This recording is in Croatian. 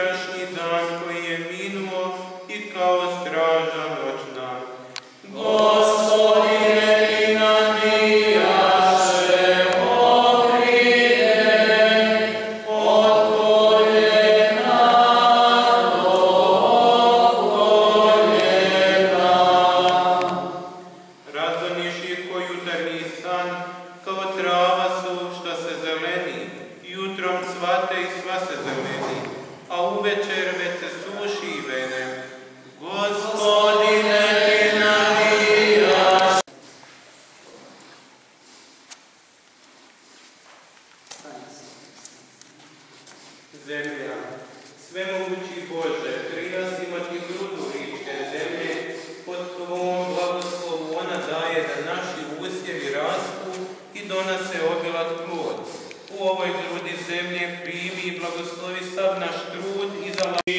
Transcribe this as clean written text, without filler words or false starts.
jučerašnji dan koji je minuo i kao straža noćna. Gospodine, ti nam bijaše okrije, od koljena do koljena. Razgoniš ih ko jutarnji san, kao trava su što se zeleni, jutrom cvate i sva se zeleni, a uvečer već se suši i vene. Gospodine, ti nam bijaše. Zemlja, svemogući Bože, prinosimo ti grudu ričke zemlje, pod tvom blagoslovu ona daje da naši usjevi rastu i donose obilat plod. U ovoj grudi zemlje primi i blagoslovi sav naš trud i zalaganje.